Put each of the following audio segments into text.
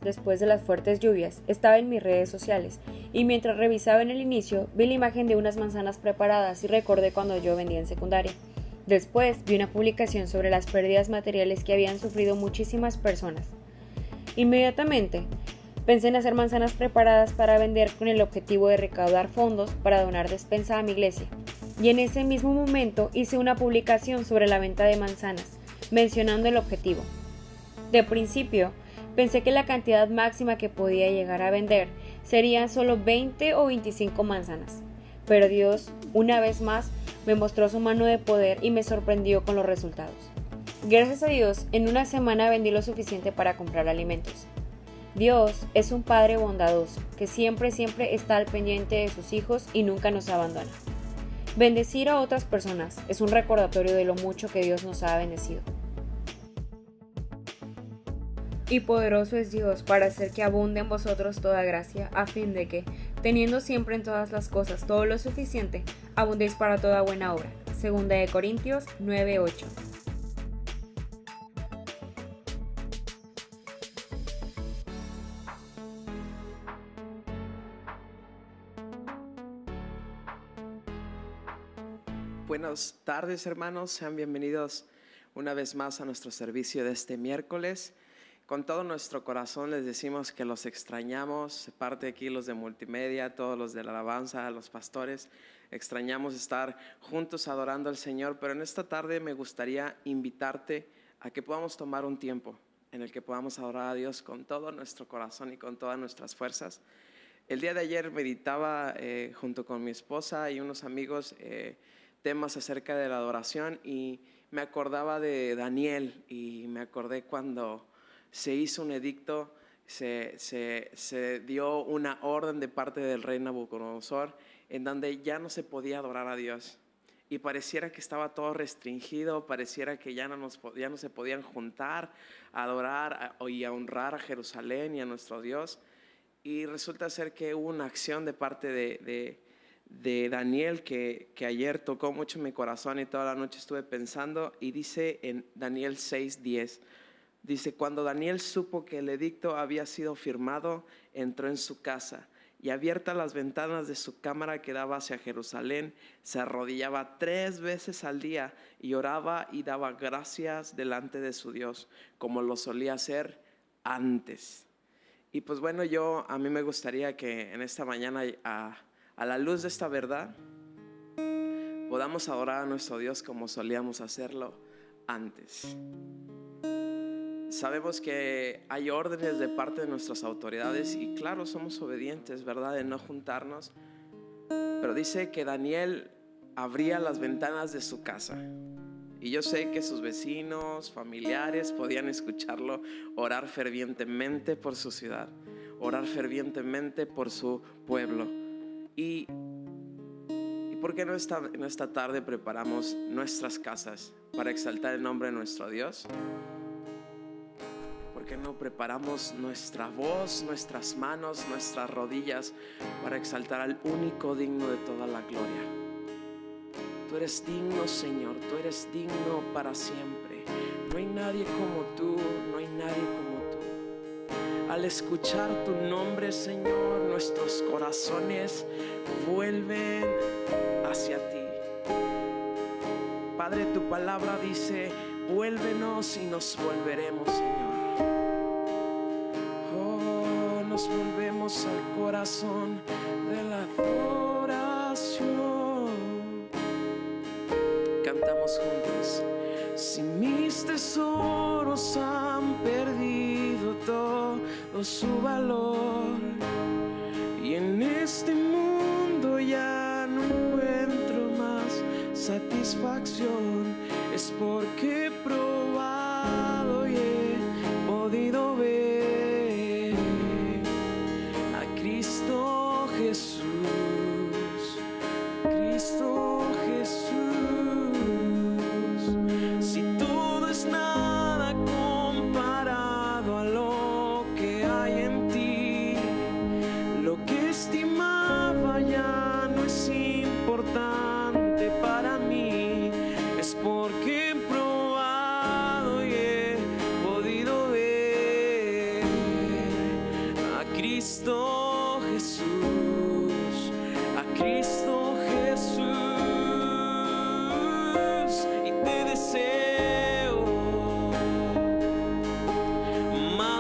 Después de las fuertes lluvias, estaba en mis redes sociales y mientras revisaba en el inicio, vi la imagen de unas manzanas preparadas y recordé cuando yo vendía en secundaria. Después vi una publicación sobre las pérdidas materiales que habían sufrido muchísimas personas. Inmediatamente pensé en hacer manzanas preparadas para vender con el objetivo de recaudar fondos para donar despensa a mi iglesia. Y en ese mismo momento hice una publicación sobre la venta de manzanas, mencionando el objetivo. De principio, pensé que la cantidad máxima que podía llegar a vender serían solo 20 o 25 manzanas, pero Dios, una vez más, me mostró su mano de poder y me sorprendió con los resultados. Gracias a Dios, en una semana vendí lo suficiente para comprar alimentos. Dios es un Padre bondadoso, que siempre está al pendiente de sus hijos y nunca nos abandona. Bendecir a otras personas es un recordatorio de lo mucho que Dios nos ha bendecido. Y poderoso es Dios para hacer que abunde en vosotros toda gracia, a fin de que, teniendo siempre en todas las cosas todo lo suficiente, abundéis para toda buena obra. 2 Corintios 9:8. Buenas tardes, hermanos, sean bienvenidos una vez más a nuestro servicio de este miércoles. Con todo nuestro corazón les decimos que los extrañamos, parte aquí los de multimedia, todos los de la alabanza, los pastores, extrañamos estar juntos adorando al Señor, pero en esta tarde me gustaría invitarte a que podamos tomar un tiempo en el que podamos adorar a Dios con todo nuestro corazón y con todas nuestras fuerzas. El día de ayer meditaba junto con mi esposa y unos amigos temas acerca de la adoración y me acordaba de Daniel y me acordé cuando se hizo un edicto, se dio una orden de parte del rey Nabucodonosor en donde ya no se podía adorar a Dios y pareciera que estaba todo restringido, pareciera que ya no se podían juntar a adorar y a honrar a Jerusalén y a nuestro Dios. Y resulta ser que hubo una acción de parte de Daniel que ayer tocó mucho mi corazón y toda la noche estuve pensando, y dice en Daniel 6:10, dice: cuando Daniel supo que el edicto había sido firmado, entró en su casa y abiertas las ventanas de su cámara que daba hacia Jerusalén, se arrodillaba 3 veces al día y oraba y daba gracias delante de su Dios, como lo solía hacer antes. Y pues bueno, a mí me gustaría que en esta mañana, a la luz de esta verdad, podamos adorar a nuestro Dios como solíamos hacerlo antes. Sabemos que hay órdenes de parte de nuestras autoridades y claro, somos obedientes, ¿verdad?, de no juntarnos. Pero dice que Daniel abría las ventanas de su casa y yo sé que sus vecinos, familiares podían escucharlo orar fervientemente por su ciudad, orar fervientemente por su pueblo. Y ¿por qué no en esta tarde preparamos nuestras casas para exaltar el nombre de nuestro Dios? ¿Por qué no preparamos nuestra voz, nuestras manos, nuestras rodillas para exaltar al único digno de toda la gloria? Tú eres digno, Señor, tú eres digno para siempre. No hay nadie como tú, no hay nadie como tú. Al escuchar tu nombre, Señor, nuestros corazones vuelven hacia ti. Padre, tu palabra dice: vuélvenos y nos volveremos, Señor. Nos volvemos al corazón de la adoración. Cantamos juntos: si mis tesoros han perdido todo su valor y en este mundo ya no encuentro más satisfacción, es porque he probado y he podido ver a Cristo Jesús,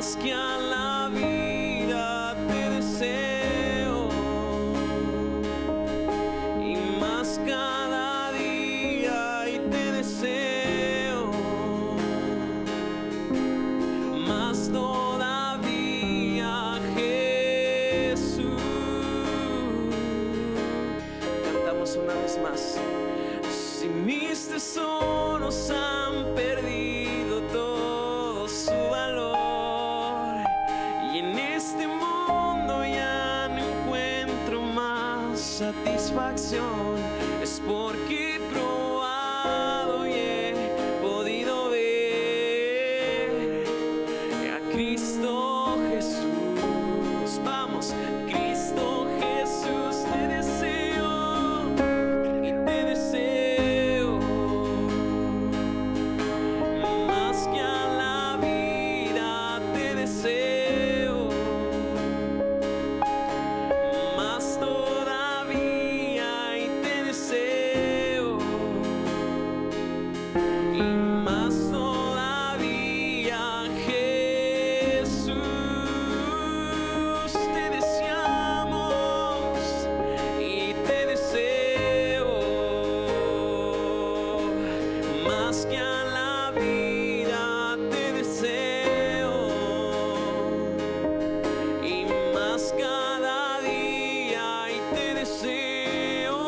más que a la vida te deseo, y más cada día y te deseo, más todavía, Jesús. Cantamos una vez más. Si mis tesoros han perdido todo su valor, y en este mundo ya no encuentro más satisfacción, es porque he probado y he podido ver a Cristo Jesús. Vamos, Cristo Jesús, te deseo y te deseo, más que a la vida te deseo, más todavía y te deseo, y más todavía, Jesús, te deseamos y te deseo, más que a la vida te deseo, y más cada día y te deseo,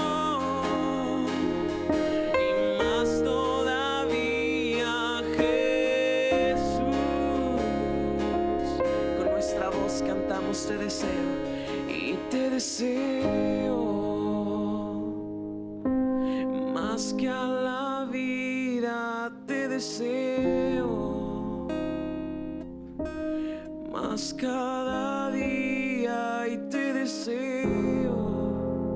y más todavía, Jesús. Con nuestra voz cantamos te deseo y te deseo, más que a la vida te deseo, más cada día y te deseo,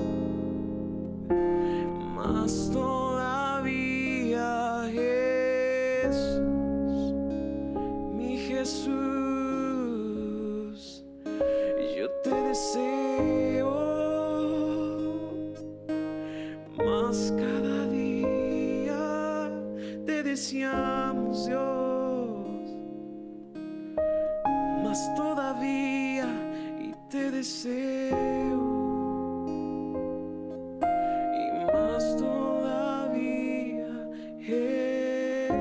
más todavía, Jesús, mi Jesús, yo te deseo, más cada día te deseamos, Dios, más todavía y te deseo, y más todavía, Jesús.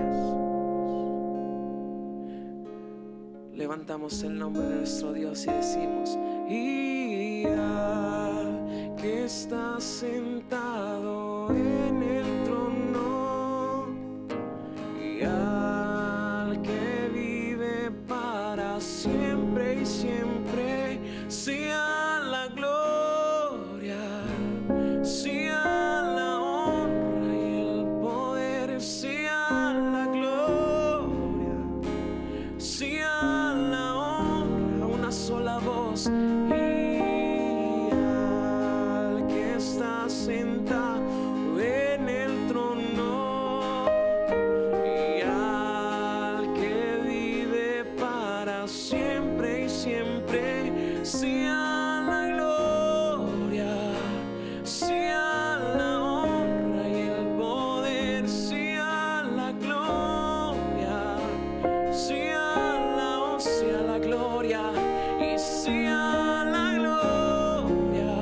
Levantamos el nombre de nuestro Dios y decimos: y al que está sentado en el trono, y al que vive para siempre y siempre, sea la gloria, sea la honra y el poder, sea la gloria, sea la honra, una sola voz. Y al que está sentado en el trono, y al que vive para siempre y siempre, sea la gloria, sea la honra y el poder, sea la gloria, sea la gloria, y sea la gloria,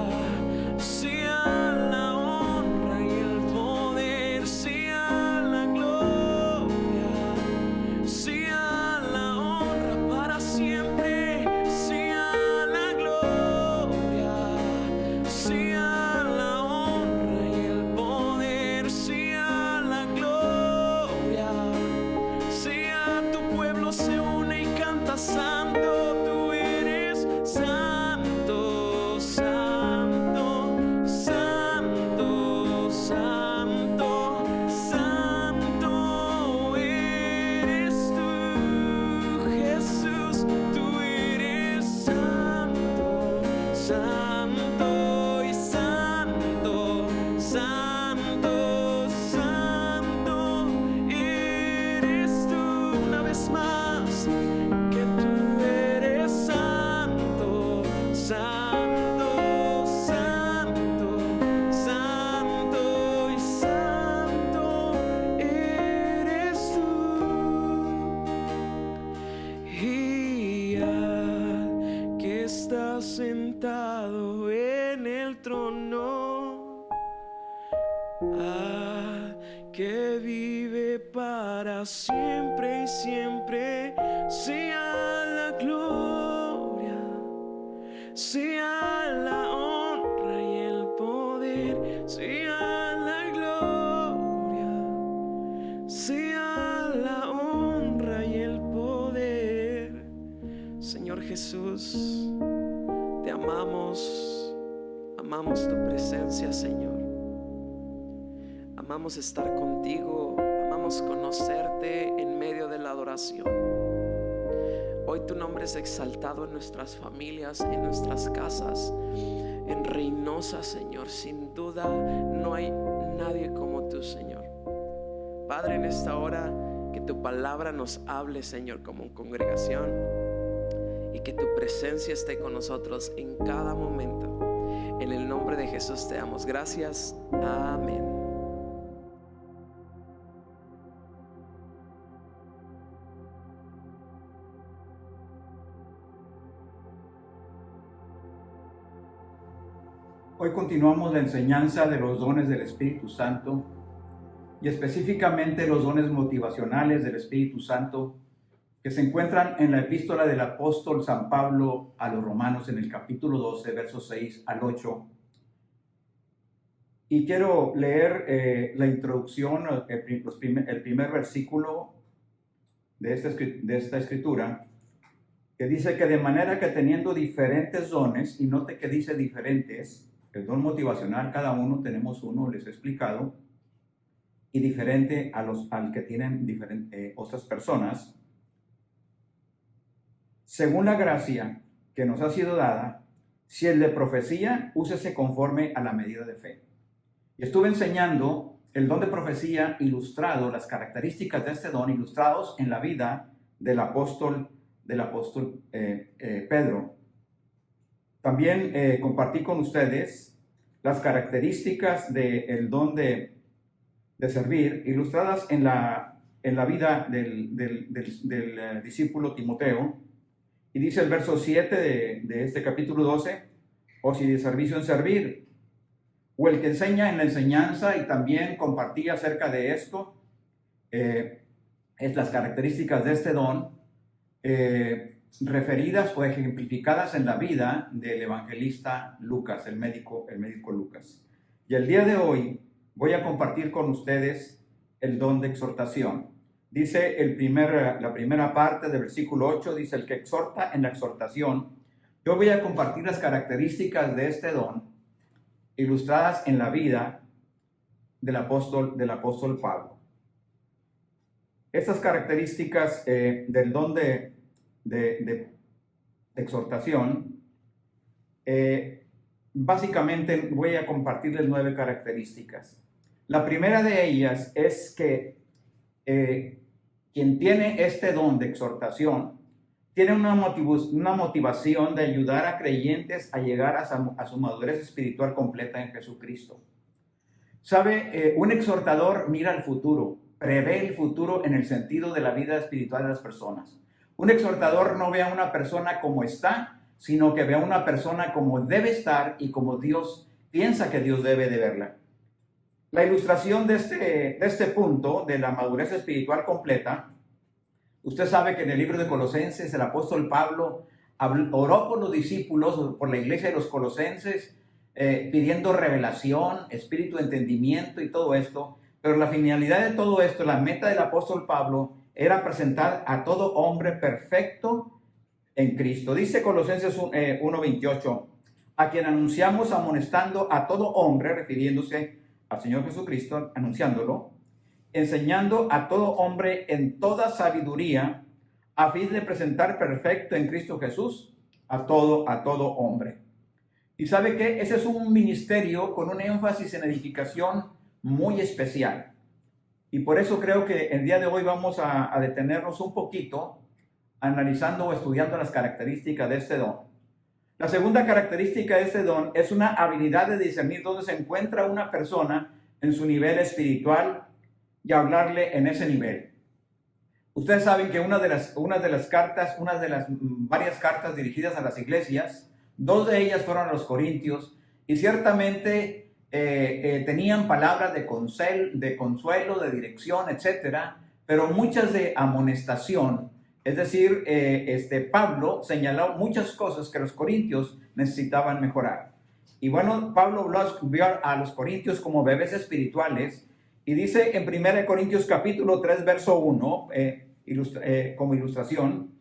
sea la honra y el poder, sea la gloria, sea la honra para siempre, sea la gloria, sea la honra y el poder, sea la gloria, sea tu pueblo se une y canta santo, tú eres santo, santo, santo, santo, santo eres tú, Jesús, tú eres santo, santo y santo, santo, santo eres tú, una vez más, que tú está sentado en el trono, que vive para siempre y siempre. Sea la gloria, sea la honra y el poder, sea la gloria, sea la honra y el poder. Señor Jesús, te amamos, amamos tu presencia, Señor. Amamos estar contigo, amamos conocerte en medio de la adoración. Hoy tu nombre es exaltado en nuestras familias, en nuestras casas, en Reynosa, Señor. Sin duda no hay nadie como tú, Señor. Padre, en esta hora que tu palabra nos hable, Señor, como congregación, y que tu presencia esté con nosotros en cada momento. En el nombre de Jesús te damos gracias. Amén. Hoy continuamos la enseñanza de los dones del Espíritu Santo y específicamente los dones motivacionales del Espíritu Santo que se encuentran en la epístola del apóstol San Pablo a los Romanos en el capítulo 12, versos 6 al 8. Y quiero leer la introducción, el primer versículo de esta escritura, que dice que de manera que teniendo diferentes dones, y note que dice diferentes, el don motivacional, cada uno tenemos uno, les he explicado, y diferente al que tienen otras personas, según la gracia que nos ha sido dada, si el de profecía, úsese conforme a la medida de fe. Y estuve enseñando el don de profecía ilustrado, las características de este don ilustrados en la vida del apóstol Pedro. También compartí con ustedes las características del don de servir, ilustradas en la vida del discípulo Timoteo. Y dice el verso 7 de este capítulo 12, o si de servicio en servir, o el que enseña en la enseñanza, y también compartí acerca de esto, es las características de este don, referidas o ejemplificadas en la vida del evangelista Lucas, el médico Lucas. Y el día de hoy voy a compartir con ustedes el don de exhortación. Dice la primera parte del versículo 8, dice: el que exhorta en la exhortación. Yo voy a compartir las características de este don, ilustradas en la vida del apóstol Pablo. Estas características del don de exhortación, básicamente voy a compartirles 9 características. La primera de ellas es que quien tiene este don de exhortación tiene una motivación de ayudar a creyentes a llegar a su madurez espiritual completa en Jesucristo. ¿Sabe? Un exhortador mira el futuro, prevé el futuro en el sentido de la vida espiritual de las personas. Un exhortador no ve a una persona como está, sino que ve a una persona como debe estar y como Dios piensa que Dios debe de verla. La ilustración de este punto de la madurez espiritual completa, usted sabe que en el libro de Colosenses el apóstol Pablo oró por los discípulos, por la iglesia de los colosenses, pidiendo revelación, espíritu de entendimiento y todo esto. Pero la finalidad de todo esto, la meta del apóstol Pablo, era presentar a todo hombre perfecto en Cristo. Dice Colosenses 1:28, a quien anunciamos amonestando a todo hombre, refiriéndose al Señor Jesucristo, anunciándolo, enseñando a todo hombre en toda sabiduría, a fin de presentar perfecto en Cristo Jesús a todo hombre. Y sabe que ese es un ministerio con un énfasis en edificación muy especial. Y por eso creo que el día de hoy vamos a detenernos un poquito analizando o estudiando las características de este don. La segunda característica de este don es una habilidad de discernir dónde se encuentra una persona en su nivel espiritual y hablarle en ese nivel. Ustedes saben que una de las varias cartas dirigidas a las iglesias 2 de ellas fueron a los corintios y ciertamente tenían palabras de consuelo, de dirección, etcétera, pero muchas de amonestación. Es decir, Pablo señaló muchas cosas que los corintios necesitaban mejorar. Y bueno, Pablo vio a los corintios como bebés espirituales y dice en 1 Corintios capítulo 3, verso 1, como ilustración,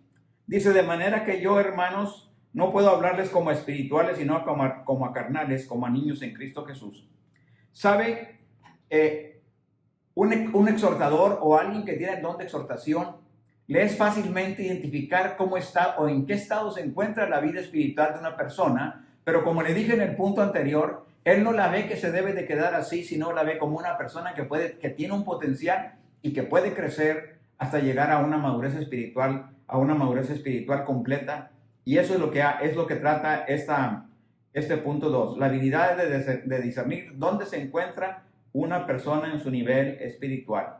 dice: de manera que yo, hermanos, no puedo hablarles como a espirituales, sino como a carnales, como a niños en Cristo Jesús. ¿Sabe? Un exhortador o alguien que tiene el don de exhortación, le es fácilmente identificar cómo está o en qué estado se encuentra la vida espiritual de una persona, pero como le dije en el punto anterior, él no la ve que se debe de quedar así, sino la ve como una persona que tiene un potencial y que puede crecer hasta llegar a una madurez espiritual, completa. Y eso es lo que trata este punto 2, la habilidad de discernir dónde se encuentra una persona en su nivel espiritual.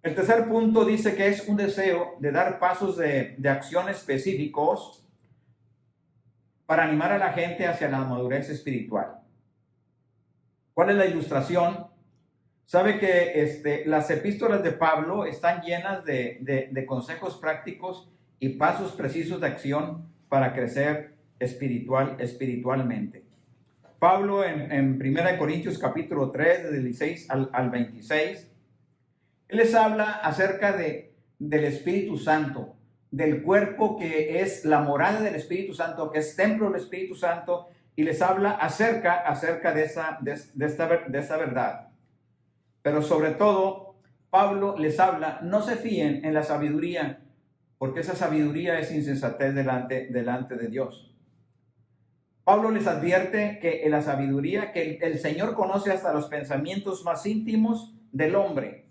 El tercer punto dice que es un deseo de dar pasos de acción específicos para animar a la gente hacia la madurez espiritual. ¿Cuál es la ilustración? Sabe que las epístolas de Pablo están llenas de consejos prácticos y pasos precisos de acción para crecer espiritualmente. Pablo en 1 Corintios capítulo 3, del 16 al 26, él les habla acerca del Espíritu Santo, del cuerpo que es la morada del Espíritu Santo, que es templo del Espíritu Santo, y les habla acerca de esta verdad. Pero sobre todo, Pablo les habla: no se fíen en la sabiduría, porque esa sabiduría es insensatez delante de Dios. Pablo les advierte que en la sabiduría, que el Señor conoce hasta los pensamientos más íntimos del hombre.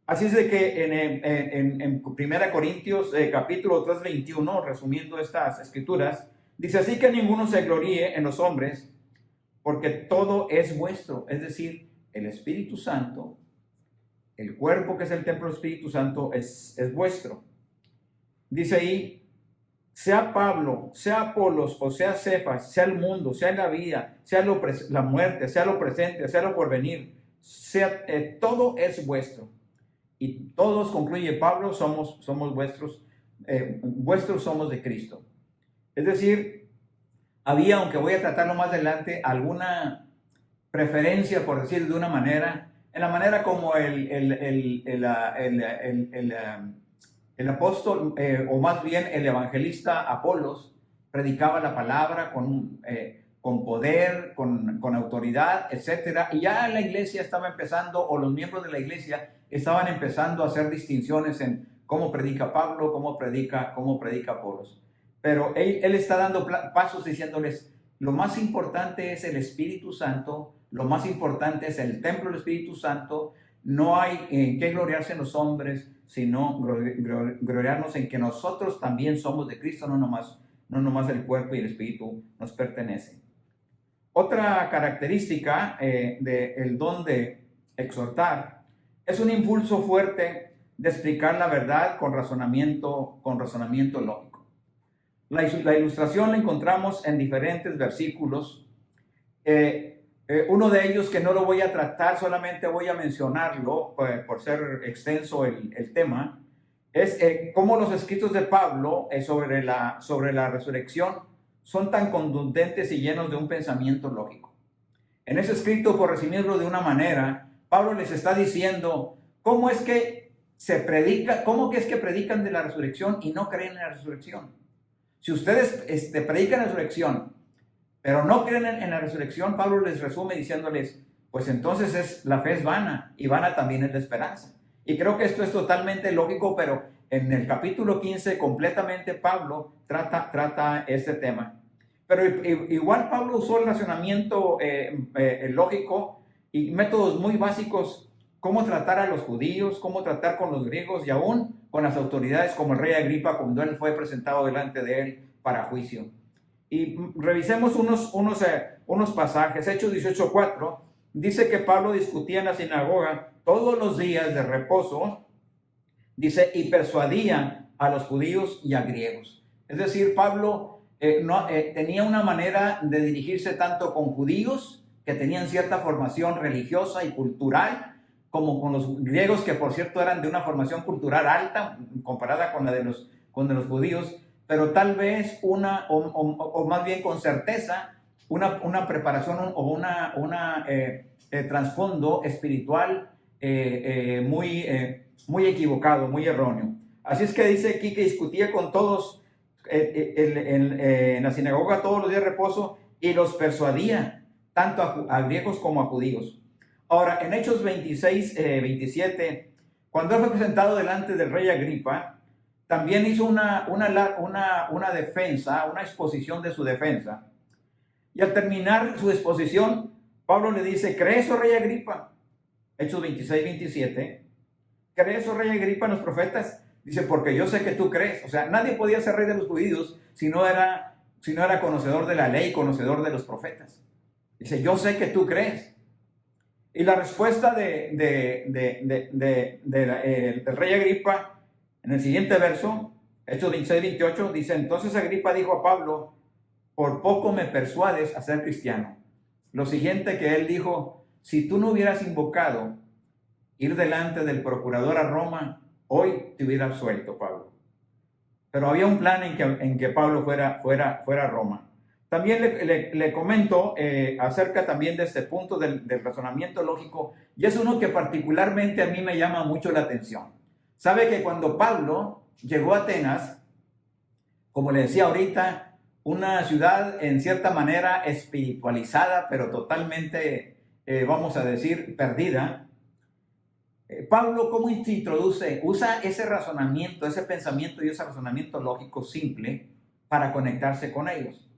Así es de que en 1 Corintios capítulo 3, 21, resumiendo estas escrituras, dice: así que ninguno se gloríe en los hombres, porque todo es vuestro, es decir, el Espíritu Santo, el cuerpo que es el templo del Espíritu Santo es vuestro. Dice ahí: sea Pablo, sea Apolos, o sea Cefas, sea el mundo, sea la vida, sea la muerte, sea lo presente, sea lo porvenir, todo es vuestro. Y todos, concluye Pablo, somos vuestros, vuestros somos de Cristo. Es decir, había, aunque voy a tratarlo más adelante, alguna preferencia, por decir de una manera, en la manera como el apóstol, o más bien el evangelista Apolos, predicaba la palabra con poder, con autoridad, etc. Y ya la iglesia estaba empezando, o los miembros de la iglesia estaban empezando a hacer distinciones en cómo predica Pablo, cómo predica Apolos. Pero él está dando pasos diciéndoles: lo más importante es el Espíritu Santo, lo más importante es el templo del Espíritu Santo. No hay en qué gloriarse en los hombres, sino gloriarnos en que nosotros también somos de Cristo, no nomás el cuerpo y el espíritu nos pertenecen. Otra característica del don de exhortar es un impulso fuerte de explicar la verdad con razonamiento lógico. La ilustración la encontramos en diferentes versículos. Uno de ellos, que no lo voy a tratar, solamente voy a mencionarlo por ser extenso el tema, es cómo los escritos de Pablo sobre la resurrección son tan contundentes y llenos de un pensamiento lógico. En ese escrito, por resumirlo de una manera, Pablo les está diciendo cómo es que predican de la resurrección y no creen en la resurrección. Si ustedes predican la resurrección, pero no creen en la resurrección, Pablo les resume diciéndoles: pues entonces la fe es vana, y vana también es la esperanza. Y creo que esto es totalmente lógico, pero en el capítulo 15 completamente Pablo trata este tema. Pero igual Pablo usó el razonamiento lógico y métodos muy básicos: cómo tratar a los judíos, cómo tratar con los griegos y aún con las autoridades, como el rey Agripa, cuando él fue presentado delante de él para juicio. Y revisemos unos pasajes. Hechos 18:4 dice que Pablo discutía en la sinagoga todos los días de reposo, dice, y persuadía a los judíos y a griegos. Es decir, Pablo tenía una manera de dirigirse tanto con judíos, que tenían cierta formación religiosa y cultural, como con los griegos, que por cierto eran de una formación cultural alta, comparada con la de los judíos, pero tal vez o más bien con certeza, una preparación o una trasfondo espiritual muy equivocado, muy erróneo. Así es que dice aquí que discutía con todos en la sinagoga todos los días de reposo y los persuadía, tanto a griegos como a judíos. Ahora, en Hechos 26, 27, cuando él fue presentado delante del rey Agripa, también hizo una defensa, una exposición de su defensa. Y al terminar su exposición, Pablo le dice: ¿crees, oh rey Agripa? Hechos 26, 27. ¿Crees, oh rey Agripa, en los profetas? Dice: porque yo sé que tú crees. O sea, nadie podía ser rey de los judíos si no era conocedor de la ley, conocedor de los profetas. Dice: yo sé que tú crees. Y la respuesta del rey Agripa, en el siguiente verso, Hechos 26, 28, dice: entonces Agripa dijo a Pablo: por poco me persuades a ser cristiano. Lo siguiente que él dijo: si tú no hubieras invocado ir delante del procurador a Roma, hoy te hubiera absuelto, Pablo. Pero había un plan en que Pablo fuera a Roma. También le comento acerca también de este punto del razonamiento lógico, y es uno que particularmente a mí me llama mucho la atención. Sabe que cuando Pablo llegó a Atenas, como le decía ahorita, una ciudad en cierta manera espiritualizada, pero totalmente, vamos a decir, perdida, Pablo, ¿cómo se introduce? Usa ese razonamiento, ese pensamiento y ese razonamiento lógico simple para conectarse con ellos.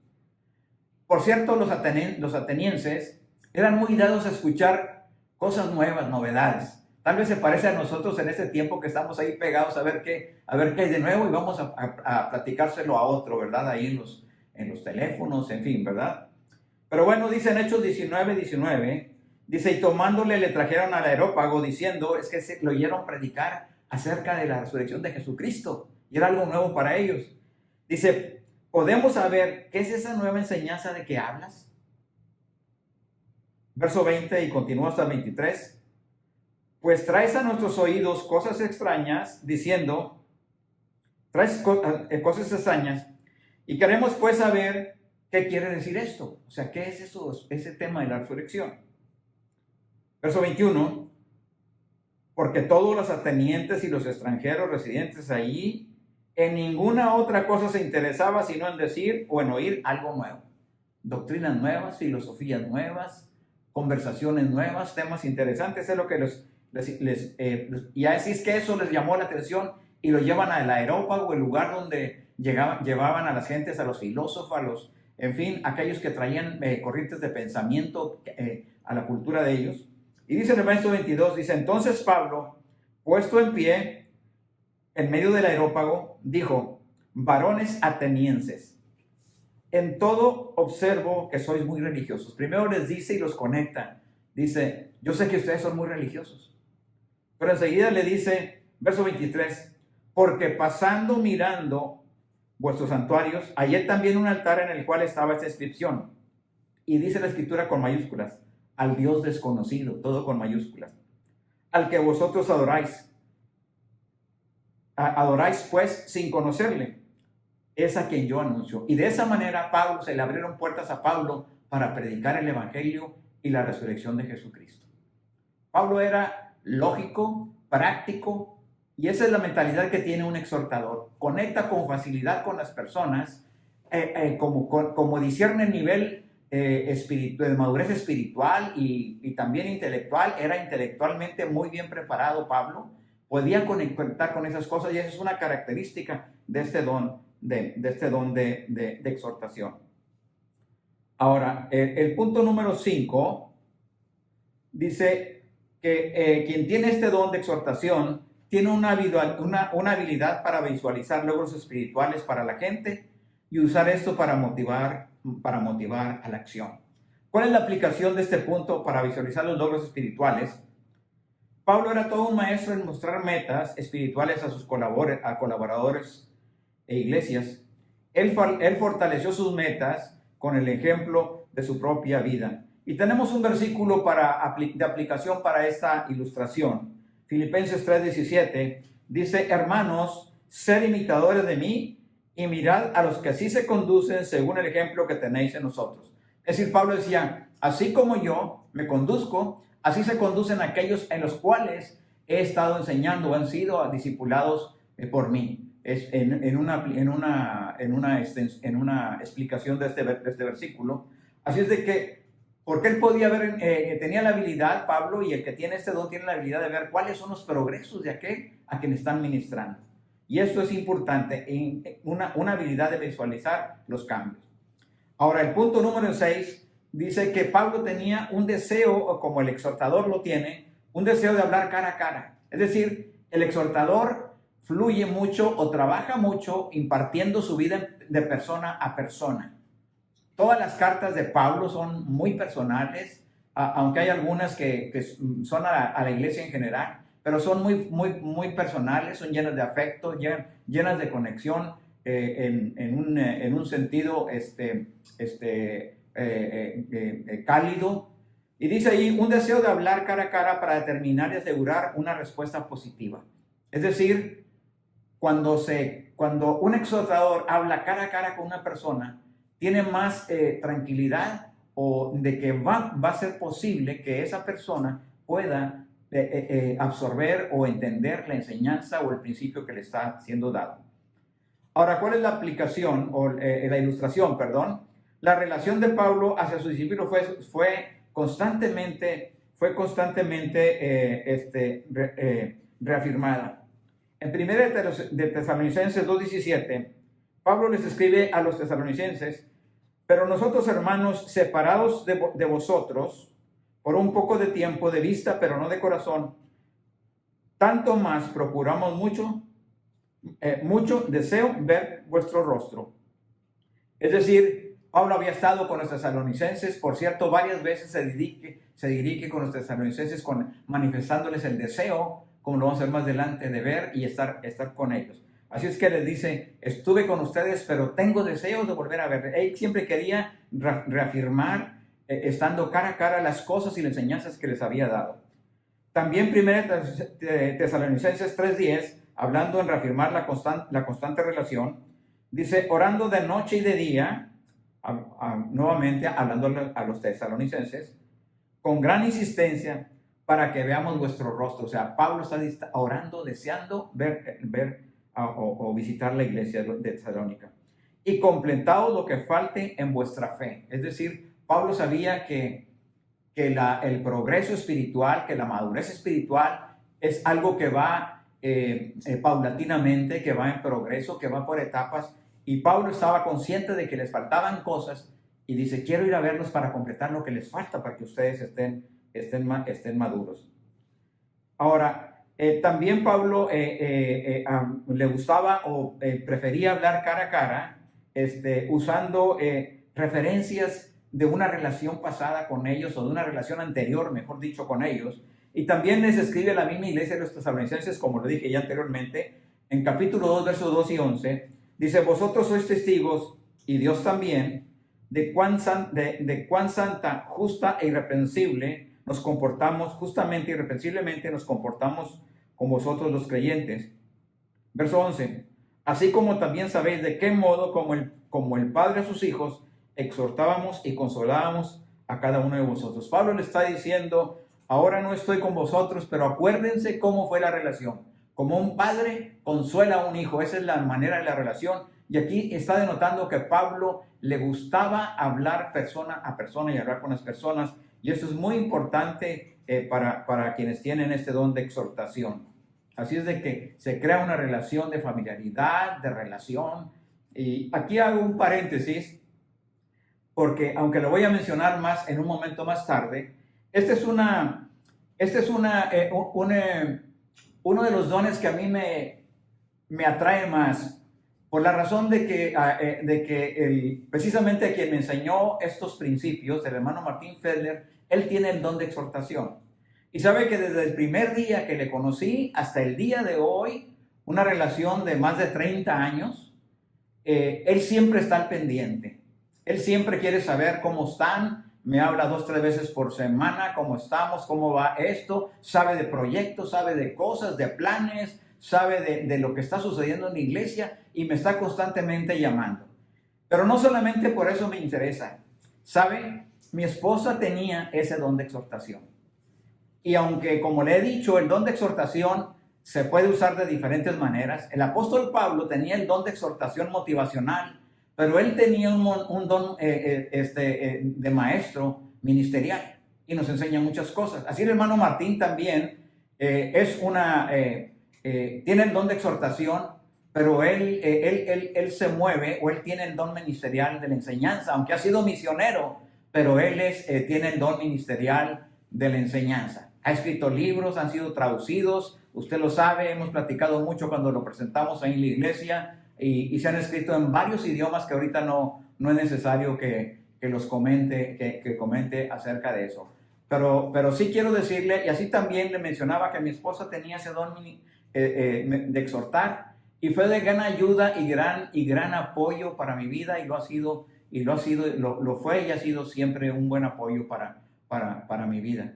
Por cierto, los atenienses eran muy dados a escuchar cosas nuevas, novedades. Tal vez se parece a nosotros en este tiempo que estamos ahí pegados a ver qué hay de nuevo y vamos a platicárselo a otro, ¿verdad? Ahí en los teléfonos, en fin, ¿verdad? Pero bueno, dice en Hechos 19, dice: y tomándole le trajeron al Areópago diciendo, es que lo oyeron predicar acerca de la resurrección de Jesucristo y era algo nuevo para ellos. Dice: ¿podemos saber qué es esa nueva enseñanza de que hablas? Verso 20 y continúa hasta el 23. Pues traes a nuestros oídos cosas extrañas, diciendo, traes cosas extrañas, y queremos pues saber qué quiere decir esto. O sea, ¿qué es eso, ese tema de la resurrección? Verso 21, porque todos los atenienses y los extranjeros residentes allí en ninguna otra cosa se interesaba sino en decir o en oír algo nuevo. Doctrinas nuevas, filosofías nuevas, conversaciones nuevas, temas interesantes, es lo que y así es que eso les llamó la atención y lo llevan al Areópago, el lugar donde llevaban a las gentes, a los filósofos, en fin, aquellos que traían corrientes de pensamiento a la cultura de ellos. Y dice en el verso 22, dice: entonces Pablo, puesto en pie en medio del Areópago, dijo: varones atenienses, en todo observo que sois muy religiosos. Primero les dice y los conecta. Dice: yo sé que ustedes son muy religiosos. Pero enseguida le dice, verso 23, porque pasando mirando vuestros santuarios, hallé también un altar en el cual estaba esta inscripción. Y dice la escritura con mayúsculas: al Dios desconocido, todo con mayúsculas, al que vosotros adoráis. Adoráis pues sin conocerle. Es a quien yo anuncio. Y de esa manera se le abrieron puertas a Pablo para predicar el evangelio y la resurrección de Jesucristo. Pablo era lógico, práctico, y esa es la mentalidad que tiene un exhortador. Conecta con facilidad con las personas, como discierne el nivel de madurez espiritual y también intelectual. Era intelectualmente muy bien preparado Pablo, podía conectar con esas cosas, y esa es una característica de este don de exhortación. Ahora, el punto número 5 dice que quien tiene este don de exhortación tiene una habilidad para visualizar logros espirituales para la gente y usar esto para motivar a la acción. ¿Cuál es la aplicación de este punto para visualizar los logros espirituales? Pablo era todo un maestro en mostrar metas espirituales a sus colaboradores e iglesias. Él fortaleció sus metas con el ejemplo de su propia vida. Y tenemos un versículo de aplicación para esta ilustración. Filipenses 3:17 dice: hermanos, sed imitadores de mí y mirad a los que así se conducen según el ejemplo que tenéis en nosotros. Es decir, Pablo decía, así como yo me conduzco, así se conducen aquellos en los cuales he estado enseñando o han sido discipulados por mí. Es en una explicación de este versículo. Así es de que, porque él podía ver, tenía la habilidad, Pablo, y el que tiene este don tiene la habilidad de ver cuáles son los progresos de aquel a quien están ministrando. Y esto es importante, una habilidad de visualizar los cambios. Ahora, el punto número 6 dice que Pablo tenía un deseo, como el exhortador lo tiene, un deseo de hablar cara a cara. Es decir, el exhortador fluye mucho o trabaja mucho impartiendo su vida de persona a persona. Todas las cartas de Pablo son muy personales, aunque hay algunas que son a la iglesia en general, pero son muy personales, son llenas de afecto, llenas de conexión en un sentido cálido. Y dice ahí, un deseo de hablar cara a cara para determinar y asegurar una respuesta positiva. Es decir, cuando un exhortador habla cara a cara con una persona, tiene más tranquilidad o de que va a ser posible que esa persona pueda absorber o entender la enseñanza o el principio que le está siendo dado. Ahora, ¿cuál es la aplicación o la ilustración, perdón? La relación de Pablo hacia sus discípulos fue constantemente reafirmada. En 1 de Tesalonicenses 2:17, Pablo les escribe a los tesalonicenses: pero nosotros, hermanos, separados de vosotros por un poco de tiempo, de vista, pero no de corazón, tanto más procuramos mucho deseo ver vuestro rostro. Es decir, Pablo había estado con los tesalonicenses, por cierto, varias veces se dirige con los tesalonicenses manifestándoles el deseo, como lo vamos a ver más adelante, de ver y estar con ellos. Así es que les dice, estuve con ustedes, pero tengo deseos de volver a ver. Él siempre quería reafirmar, estando cara a cara, las cosas y las enseñanzas que les había dado. También 1 Tesalonicenses 3:10, hablando en reafirmar la constante relación, dice, orando de noche y de día, nuevamente hablando a los tesalonicenses, con gran insistencia, para que veamos vuestro rostro. O sea, Pablo está orando, deseando ver o visitar la iglesia de Tesalónica. Y completaos lo que falte en vuestra fe. Es decir, Pablo sabía que el progreso espiritual, que la madurez espiritual es algo que va paulatinamente, que va en progreso, que va por etapas. Y Pablo estaba consciente de que les faltaban cosas y dice, quiero ir a verlos para completar lo que les falta para que ustedes estén maduros. Ahora, también Pablo le gustaba o prefería hablar cara a cara, usando referencias de una relación pasada con ellos o de una relación anterior, mejor dicho, con ellos. Y también les escribe a la misma iglesia de los tesalonicenses, como lo dije ya anteriormente, en capítulo 2, versos 2 y 11, dice, vosotros sois testigos, y Dios también, de cuán santa, justa e irreprensible nos comportamos, justamente, irreprensiblemente nos comportamos con vosotros los creyentes. Verso 11, así como también sabéis de qué modo, como el Padre a sus hijos, exhortábamos y consolábamos a cada uno de vosotros. Pablo le está diciendo, ahora no estoy con vosotros, pero acuérdense cómo fue la relación. Como un padre consuela a un hijo, esa es la manera de la relación. Y aquí está denotando que Pablo le gustaba hablar persona a persona y hablar con las personas. Y esto es muy importante para quienes tienen este don de exhortación. Así es de que se crea una relación de familiaridad, de relación. Y aquí hago un paréntesis, porque aunque lo voy a mencionar más en un momento más tarde, uno de los dones que a mí me atrae más, por la razón de que precisamente quien me enseñó estos principios, el hermano Martín Fedler, él tiene el don de exhortación. Y sabe que desde el primer día que le conocí hasta el día de hoy, una relación de más de 30 años, él siempre está al pendiente. Él siempre quiere saber cómo están. Me habla 2 o 3 veces por semana, cómo estamos, cómo va esto. Sabe de proyectos, sabe de cosas, de planes, sabe de lo que está sucediendo en la iglesia y me está constantemente llamando. Pero no solamente por eso me interesa. ¿Sabe? Mi esposa tenía ese don de exhortación. Y aunque, como le he dicho, el don de exhortación se puede usar de diferentes maneras, el apóstol Pablo tenía el don de exhortación motivacional, pero él tenía un don de maestro ministerial y nos enseña muchas cosas. Así el hermano Martín también tiene el don de exhortación, pero él se mueve, o él tiene el don ministerial de la enseñanza, aunque ha sido misionero, pero él tiene el don ministerial de la enseñanza. Ha escrito libros, han sido traducidos, usted lo sabe, hemos platicado mucho cuando lo presentamos ahí en la iglesia, y se han escrito en varios idiomas que ahorita no es necesario que los comente, que comente acerca de eso. Pero sí quiero decirle, y así también le mencionaba que mi esposa tenía ese don de exhortar, y fue de gran ayuda y gran apoyo para mi vida, y lo fue y ha sido siempre un buen apoyo para mi vida.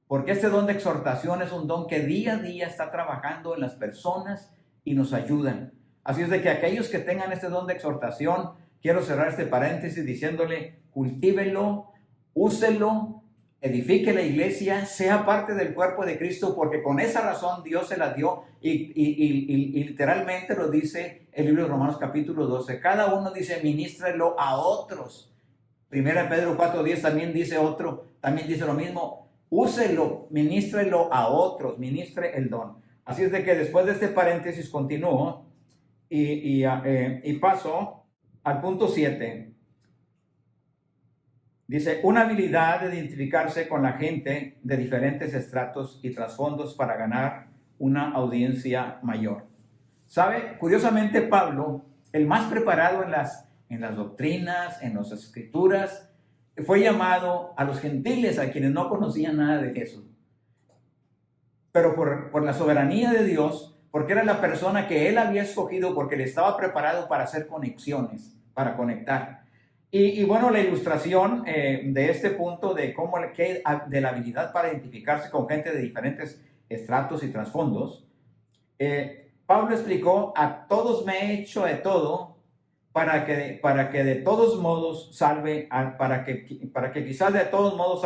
Porque este don de exhortación es un don que día a día está trabajando en las personas y nos ayudan. Así es de que aquellos que tengan este don de exhortación, quiero cerrar este paréntesis diciéndole, cultívelo, úselo, edifique la iglesia, sea parte del cuerpo de Cristo, porque con esa razón Dios se la dio y literalmente lo dice el libro de Romanos capítulo 12. Cada uno dice, ministrelo a otros. 1 Pedro 4:10 también dice lo mismo. Úselo, ministrelo a otros, ministre el don. Así es de que después de este paréntesis continúo y paso al punto 7. Dice, una habilidad de identificarse con la gente de diferentes estratos y trasfondos para ganar una audiencia mayor. ¿Sabe? Curiosamente, Pablo, el más preparado en las doctrinas, en las escrituras, fue llamado a los gentiles, a quienes no conocían nada de Jesús. Pero por la soberanía de Dios, porque era la persona que él había escogido, porque le estaba preparado para hacer conexiones, para conectar. Y bueno, la ilustración de este punto de de la habilidad para identificarse con gente de diferentes estratos y trasfondos, Pablo explicó, a todos me he hecho de todo para que de todos modos salve, para que quizás de todos modos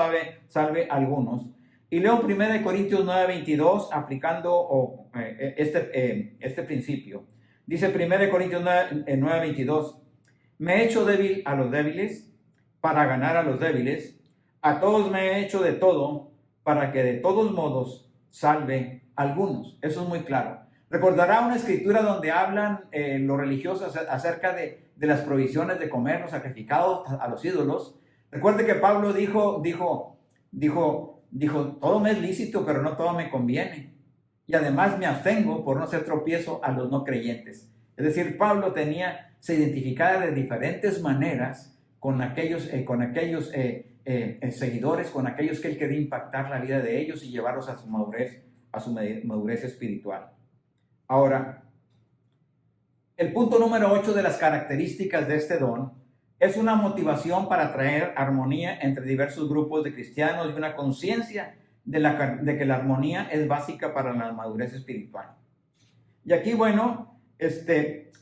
salve a algunos. Y leo 1 Corintios 9:22 aplicando este principio. Dice 1 Corintios 9:22, me he hecho débil a los débiles para ganar a los débiles. A todos me he hecho de todo para que de todos modos salve a algunos. Eso es muy claro. Recordará una escritura donde hablan los religiosos acerca de las provisiones de comer los sacrificados a los ídolos. Recuerde que Pablo dijo, todo me es lícito, pero no todo me conviene. Y además me abstengo por no ser tropiezo a los no creyentes. Es decir, Pablo se identificaba de diferentes maneras con aquellos seguidores, con aquellos que él quería impactar la vida de ellos y llevarlos a su madurez espiritual. Ahora, el punto número 8 de las características de este don es una motivación para traer armonía entre diversos grupos de cristianos y una conciencia de que la armonía es básica para la madurez espiritual. Y aquí, bueno,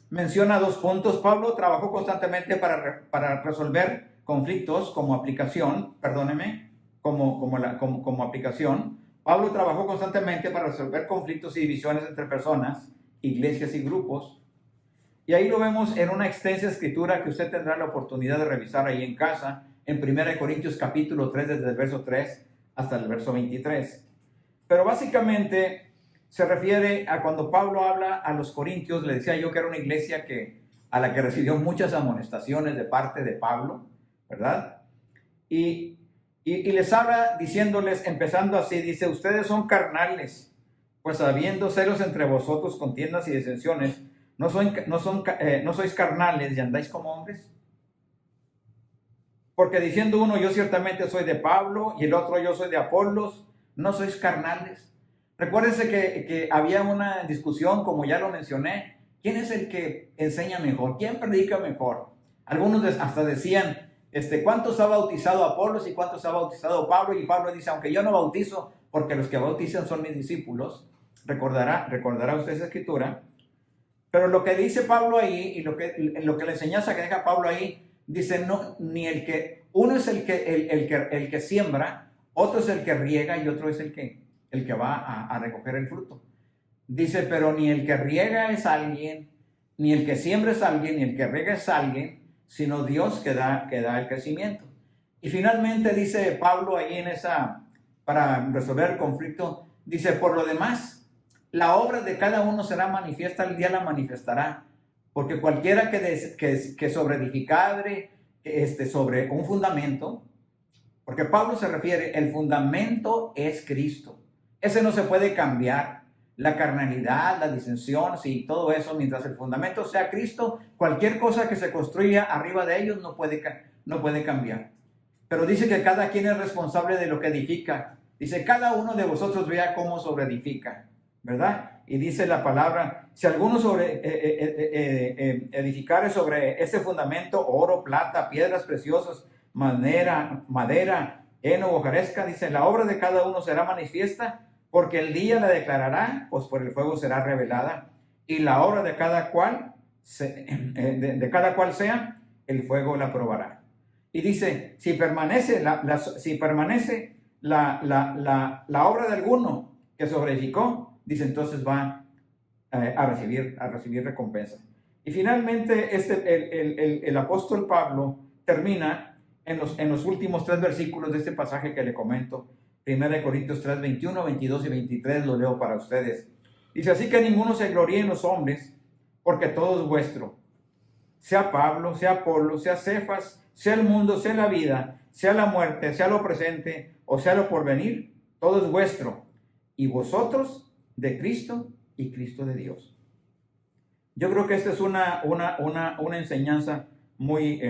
menciona 2 puntos. Pablo trabajó constantemente para resolver conflictos como aplicación. Pablo trabajó constantemente para resolver conflictos y divisiones entre personas, iglesias y grupos. Y ahí lo vemos en una extensa escritura que usted tendrá la oportunidad de revisar ahí en casa, en 1 Corintios capítulo 3, desde el verso 3 hasta el verso 23. Pero básicamente se refiere a cuando Pablo habla a los corintios. Le decía yo que era una iglesia a la que recibió muchas amonestaciones de parte de Pablo, ¿verdad? Y les habla diciéndoles, empezando así, dice, ustedes son carnales, pues habiendo celos entre vosotros, contiendas y disensiones, ¿no sois carnales y andáis como hombres? Porque diciendo uno, yo ciertamente soy de Pablo, y el otro, yo soy de Apolos, ¿no sois carnales? Recuérdense que había una discusión, como ya lo mencioné, ¿Quién es el que enseña mejor? ¿Quién predica mejor? Algunos hasta decían, ¿cuántos ha bautizado Apolos y cuántos ha bautizado Pablo? Y Pablo dice, aunque yo no bautizo, porque los que bautizan son mis discípulos. Recordará usted esa escritura. Pero lo que dice Pablo ahí, y lo que la enseñanza que deja Pablo ahí, dice, no, uno es el que siembra, otro es el que riega y otro es el que va a recoger el fruto. Dice, pero ni el que riega es alguien, ni el que siembra es alguien, ni el que riega es alguien, sino Dios que da el crecimiento. Y finalmente dice Pablo ahí para resolver el conflicto, dice, por lo demás, la obra de cada uno será manifiesta, el día la manifestará, porque cualquiera que sobreedificare sobre un fundamento, porque Pablo se refiere, el fundamento es Cristo, ese no se puede cambiar. La carnalidad, la disensión, sí, todo eso, mientras el fundamento sea Cristo, cualquier cosa que se construya arriba de ellos no puede cambiar. Pero dice que cada quien es responsable de lo que edifica. Dice, cada uno de vosotros vea cómo sobreedifica, ¿verdad? Y dice la palabra, si alguno edificare sobre este fundamento, oro, plata, piedras preciosas, madera, heno o hojarasca, dice, la obra de cada uno será manifiesta, porque el día la declarará, pues por el fuego será revelada, y la obra de cada cual sea, el fuego la probará. Y dice, si permanece la obra de alguno que sobreedificó, dice, entonces va a recibir recompensa. Y finalmente el apóstol Pablo termina en los últimos 3 versículos de este pasaje que le comento. 1 Corintios 3, 21, 22 y 23, lo leo para ustedes. Dice, así que ninguno se gloríe en los hombres, porque todo es vuestro. Sea Pablo, sea Apolo, sea Cefas, sea el mundo, sea la vida, sea la muerte, sea lo presente o sea lo porvenir, todo es vuestro. Y vosotros de Cristo y Cristo de Dios. Yo creo que esta es una enseñanza muy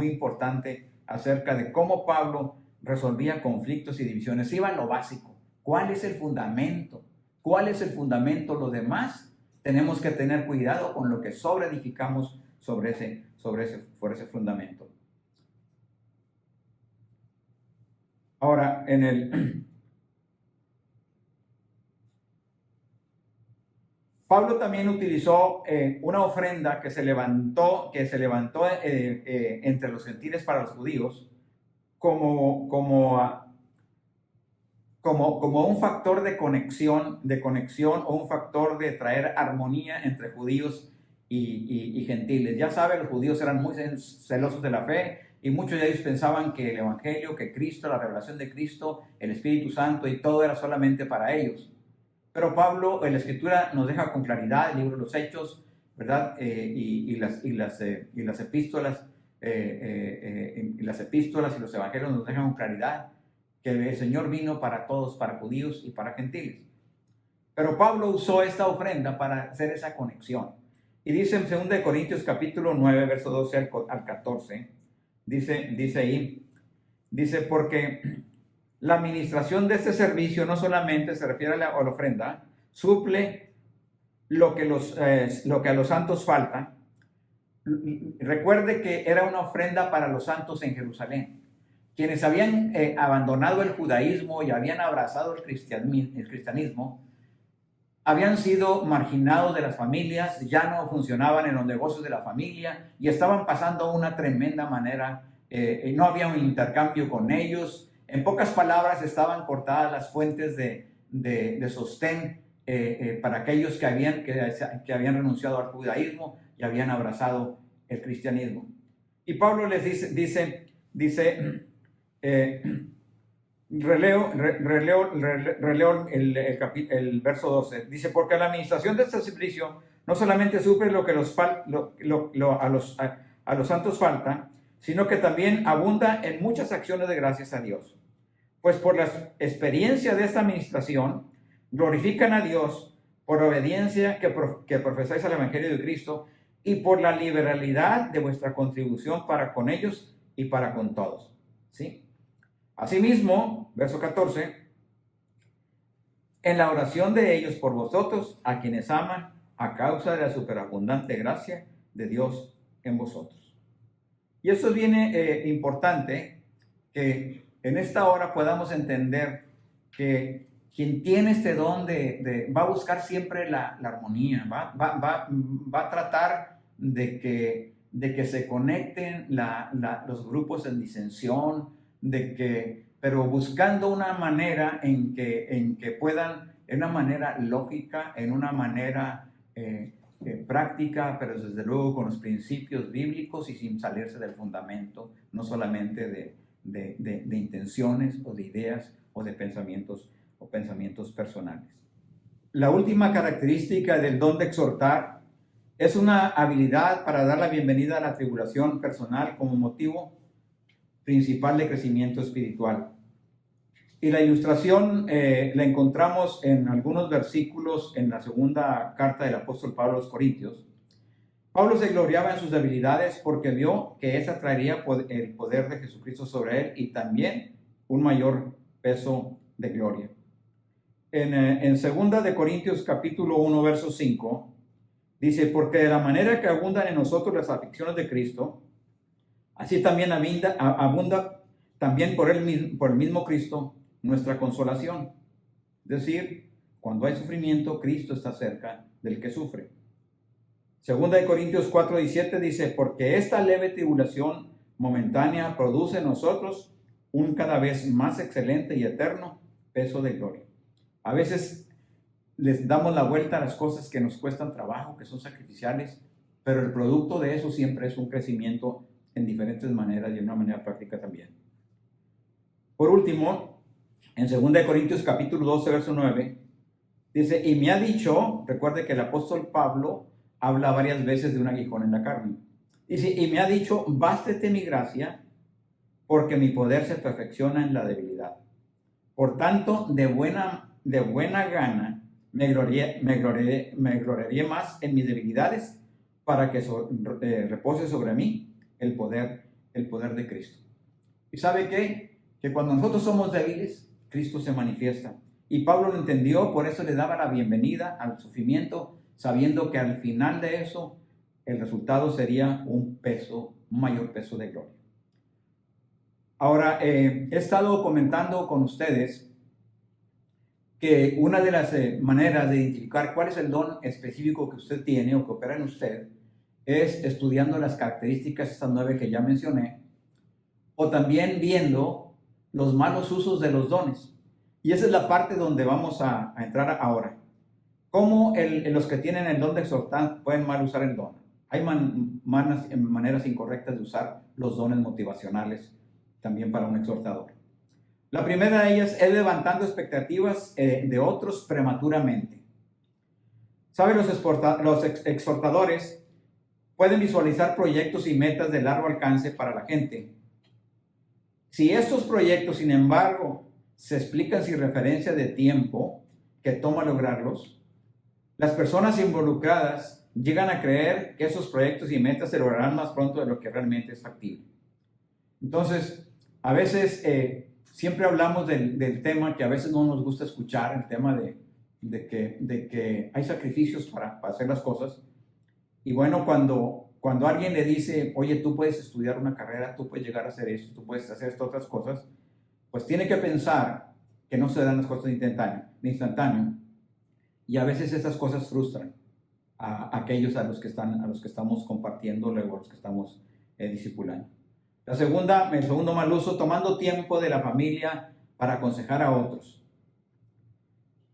importante acerca de cómo Pablo resolvía conflictos y divisiones. Iba a lo básico. ¿Cuál es el fundamento? ¿Cuál es el fundamento? Lo demás tenemos que tener cuidado con lo que sobreedificamos sobre ese fundamento. Ahora, Pablo también utilizó una ofrenda que se levantó entre los gentiles para los judíos como un factor de conexión o un factor de traer armonía entre judíos y gentiles. Ya saben, los judíos eran muy celosos de la fe y muchos de ellos pensaban que el evangelio, que Cristo, la revelación de Cristo, el Espíritu Santo y todo era solamente para ellos. Pero Pablo en la Escritura nos deja con claridad, el libro de los Hechos, ¿verdad? Y las epístolas. Las epístolas y los evangelios nos dejan con claridad que el Señor vino para todos, para judíos y para gentiles. Pero Pablo usó esta ofrenda para hacer esa conexión. Y dice en 2 Corintios capítulo 9, verso 12 al 14, dice ahí, porque la administración de este servicio no solamente se refiere a la ofrenda, suple lo que a los santos falta. Recuerde que era una ofrenda para los santos en Jerusalén, quienes habían abandonado el judaísmo y habían abrazado el cristianismo, habían sido marginados de las familias, ya no funcionaban en los negocios de la familia y estaban pasando una tremenda manera, no había un intercambio con ellos. En pocas palabras, estaban cortadas las fuentes de sostén para aquellos que habían renunciado al judaísmo y habían abrazado el cristianismo. Y Pablo les dice releo el verso 12. Dice, porque la administración de este servicio no solamente suple lo que a los santos falta, sino que también abunda en muchas acciones de gracias a Dios. Pues por la experiencia de esta administración, glorifican a Dios por la obediencia que profesáis al Evangelio de Cristo y por la liberalidad de vuestra contribución para con ellos y para con todos. ¿Sí? Asimismo, verso 14, en la oración de ellos por vosotros, a quienes aman, a causa de la superabundante gracia de Dios en vosotros. Y eso es bien importante, que en esta hora podamos entender que quien tiene este don va a buscar siempre la armonía, va a tratar de que se conecten los grupos en disensión, pero buscando una manera en que puedan, en una manera lógica, en una manera práctica, pero desde luego con los principios bíblicos y sin salirse del fundamento, no solamente de intenciones o de ideas o de pensamientos personales. La última característica del don de exhortar es una habilidad para dar la bienvenida a la tribulación personal como motivo principal de crecimiento espiritual. Y la ilustración la encontramos en algunos versículos en la segunda carta del apóstol Pablo a los Corintios. Pablo se gloriaba en sus debilidades porque vio que esa traería el poder de Jesucristo sobre él y también un mayor peso de gloria. En 2 de Corintios capítulo 1, verso 5, dice, porque de la manera que abundan en nosotros las aflicciones de Cristo, así también abunda también por el mismo Cristo nuestra consolación. Es decir, cuando hay sufrimiento, Cristo está cerca del que sufre. 2 de Corintios 4, 17 dice, porque esta leve tribulación momentánea produce en nosotros un cada vez más excelente y eterno peso de gloria. A veces les damos la vuelta a las cosas que nos cuestan trabajo, que son sacrificiales, pero el producto de eso siempre es un crecimiento en diferentes maneras y en una manera práctica también. Por último, en 2 Corintios capítulo 12, verso 9, dice, y me ha dicho, recuerde que el apóstol Pablo habla varias veces de un aguijón en la carne. Dice, y me ha dicho, bástete mi gracia, porque mi poder se perfecciona en la debilidad. Por tanto, de buena gana me gloriaré más en mis debilidades para que repose sobre mí el poder de Cristo. ¿Y sabe qué? Que cuando nosotros somos débiles, Cristo se manifiesta. Y Pablo lo entendió, por eso le daba la bienvenida al sufrimiento, sabiendo que al final de eso, el resultado sería un mayor peso de gloria. Ahora, he estado comentando con ustedes que una de las maneras de identificar cuál es el don específico que usted tiene o que opera en usted es estudiando las características, estas 9 que ya mencioné, o también viendo los malos usos de los dones. Y esa es la parte donde vamos a entrar ahora. ¿Cómo los que tienen el don de exhortar pueden mal usar el don? Hay maneras incorrectas de usar los dones motivacionales también para un exhortador. La primera de ellas es levantando expectativas de otros prematuramente. ¿Saben? Los exhortadores pueden visualizar proyectos y metas de largo alcance para la gente. Si estos proyectos, sin embargo, se explican sin referencia de tiempo que toma lograrlos, las personas involucradas llegan a creer que esos proyectos y metas se lograrán más pronto de lo que realmente es factible. Entonces, a veces siempre hablamos del tema que a veces no nos gusta escuchar, el tema de que hay sacrificios para hacer las cosas. Y bueno, cuando alguien le dice, oye, tú puedes estudiar una carrera, tú puedes llegar a hacer esto, tú puedes hacer estas otras cosas, pues tiene que pensar que no se dan las cosas de instantáneo. Y a veces esas cosas frustran a aquellos a los que estamos compartiendo, luego a los que estamos discipulando. El segundo mal uso, tomando tiempo de la familia para aconsejar a otros.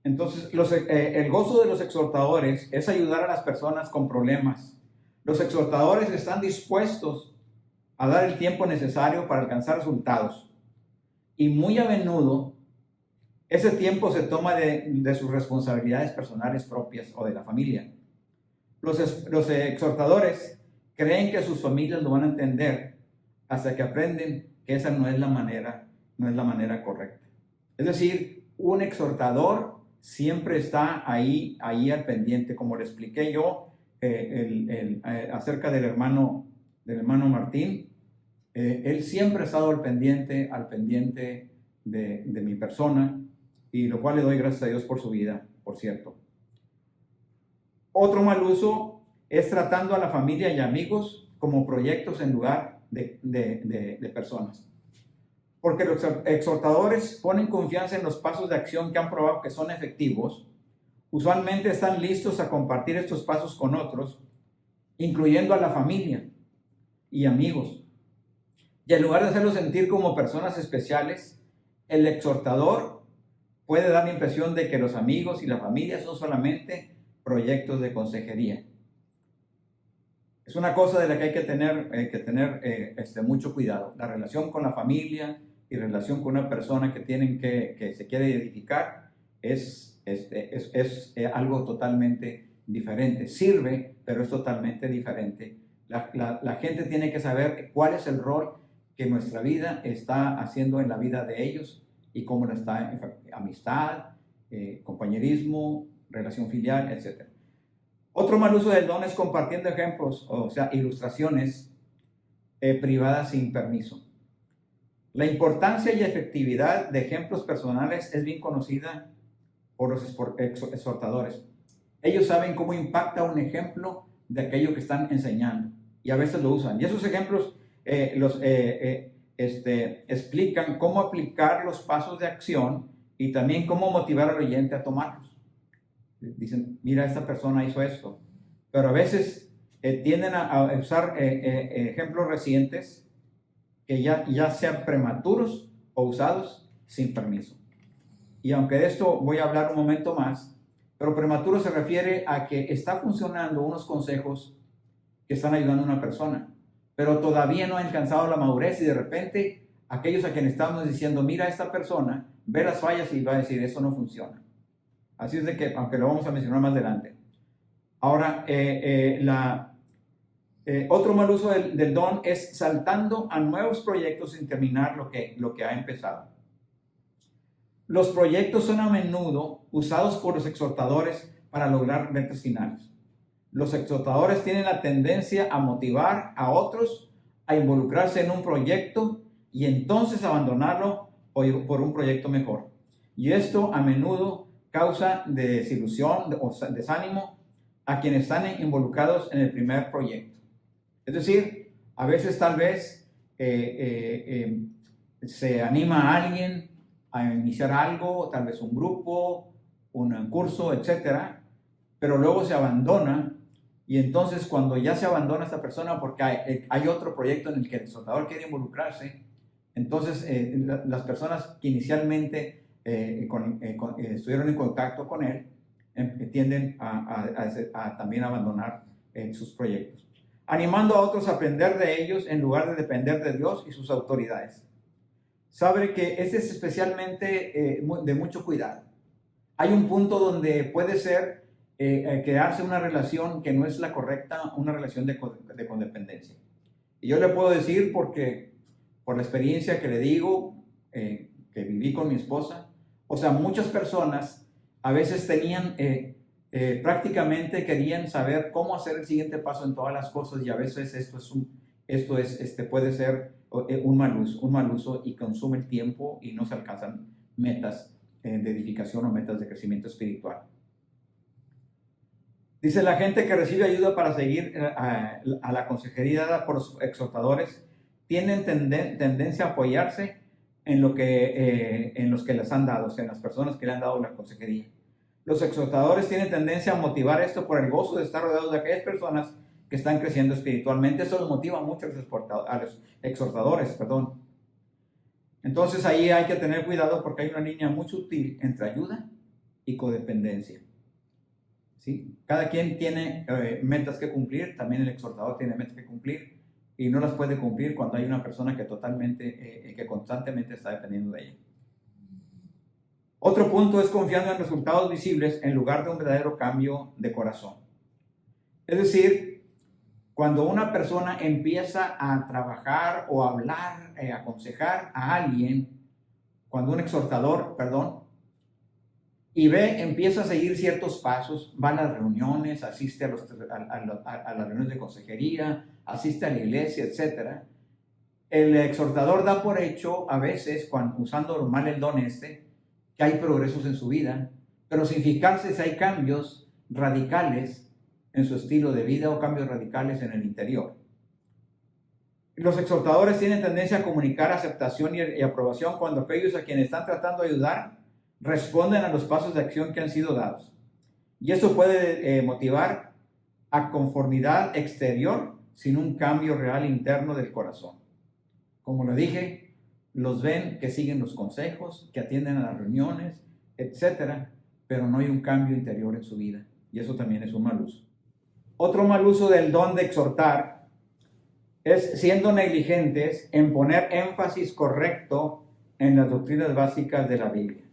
Entonces, el gozo de los exhortadores es ayudar a las personas con problemas. Los exhortadores están dispuestos a dar el tiempo necesario para alcanzar resultados. Y muy a menudo, ese tiempo se toma de sus responsabilidades personales propias o de la familia. Los exhortadores creen que sus familias lo van a entender hasta que aprenden que esa no es la manera correcta. Es decir, un exhortador siempre está ahí al pendiente, como le expliqué yo acerca del hermano Martín. Él siempre ha estado al pendiente de mi persona, y lo cual le doy gracias a Dios por su vida, por cierto. Otro mal uso es tratando a la familia y amigos como proyectos en lugar de personas. Porque los exhortadores ponen confianza en los pasos de acción que han probado que son efectivos. Usualmente están listos a compartir estos pasos con otros, incluyendo a la familia y amigos. Y en lugar de hacerlos sentir como personas especiales, el exhortador puede dar la impresión de que los amigos y la familia son solamente proyectos de consejería. Es una cosa de la que hay que tener mucho cuidado. La relación con la familia y relación con una persona que se quiere edificar es algo totalmente diferente. Sirve, pero es totalmente diferente. La gente tiene que saber cuál es el rol que nuestra vida está haciendo en la vida de ellos y cómo la está amistad, compañerismo, relación filial, etc. Otro mal uso del don es compartiendo ejemplos, o sea, ilustraciones privadas sin permiso. La importancia y efectividad de ejemplos personales es bien conocida por los exhortadores. Ellos saben cómo impacta un ejemplo de aquello que están enseñando y a veces lo usan. Y esos ejemplos explican cómo aplicar los pasos de acción y también cómo motivar al oyente a tomarlos. Dicen, mira, esta persona hizo esto. Pero a veces tienden a usar ejemplos recientes que ya sean prematuros o usados sin permiso. Y aunque de esto voy a hablar un momento más, pero prematuro se refiere a que está funcionando unos consejos que están ayudando a una persona, pero todavía no ha alcanzado la madurez y de repente aquellos a quienes estamos diciendo, mira, esta persona ve las fallas y va a decir, eso no funciona. Así es de que, aunque lo vamos a mencionar más adelante. Ahora, otro mal uso del don es saltando a nuevos proyectos sin terminar lo que ha empezado. Los proyectos son a menudo usados por los exhortadores para lograr metas finales. Los exhortadores tienen la tendencia a motivar a otros a involucrarse en un proyecto y entonces abandonarlo por un proyecto mejor. Y esto a menudo causa desilusión o desánimo a quienes están involucrados en el primer proyecto. Es decir, a veces tal vez se anima a alguien a iniciar algo, tal vez un grupo, un curso, etcétera, pero luego se abandona y entonces cuando ya se abandona esta persona porque hay otro proyecto en el que el exhortador quiere involucrarse, entonces las personas que inicialmente estuvieron en contacto con él tienden a también abandonar sus proyectos, animando a otros a aprender de ellos en lugar de depender de Dios y sus autoridades. Sabe que este es especialmente de mucho cuidado. Hay un punto donde puede ser crearse una relación que no es la correcta, una relación de codependencia. Y yo le puedo decir porque por la experiencia que le digo, que viví con mi esposa, o sea, muchas personas a veces tenían, prácticamente querían saber cómo hacer el siguiente paso en todas las cosas y a veces puede ser un mal uso y consume el tiempo y no se alcanzan metas de edificación o metas de crecimiento espiritual. Dice, la gente que recibe ayuda para seguir a la consejería dada por los exhortadores tienen tendencia a apoyarse en los que les han dado, o sea, en las personas que le han dado la consejería. Los exhortadores tienen tendencia a motivar esto por el gozo de estar rodeados de aquellas personas que están creciendo espiritualmente. Eso los motiva mucho a los exhortadores. Entonces ahí hay que tener cuidado porque hay una línea muy sutil entre ayuda y codependencia. ¿Sí? Cada quien tiene metas que cumplir, también el exhortador tiene metas que cumplir y no las puede cumplir cuando hay una persona que constantemente está dependiendo de ella. Otro punto es confiando en resultados visibles en lugar de un verdadero cambio de corazón. Es decir, cuando una persona empieza a trabajar o a hablar, aconsejar a alguien, cuando un exhortador, y empieza a seguir ciertos pasos, va a las reuniones, asiste a las reuniones de consejería, asiste a la iglesia, etc. El exhortador da por hecho, a veces, usando mal el don que hay progresos en su vida, pero sin fijarse si hay cambios radicales en su estilo de vida o cambios radicales en el interior. Los exhortadores tienen tendencia a comunicar aceptación y aprobación cuando aquellos a quienes están tratando de ayudar responden a los pasos de acción que han sido dados. Y eso puede motivar a conformidad exterior sin un cambio real interno del corazón. Como lo dije, los ven que siguen los consejos, que atienden a las reuniones, etc., pero no hay un cambio interior en su vida. Y eso también es un mal uso. Otro mal uso del don de exhortar es siendo negligentes en poner énfasis correcto en las doctrinas básicas de la Biblia.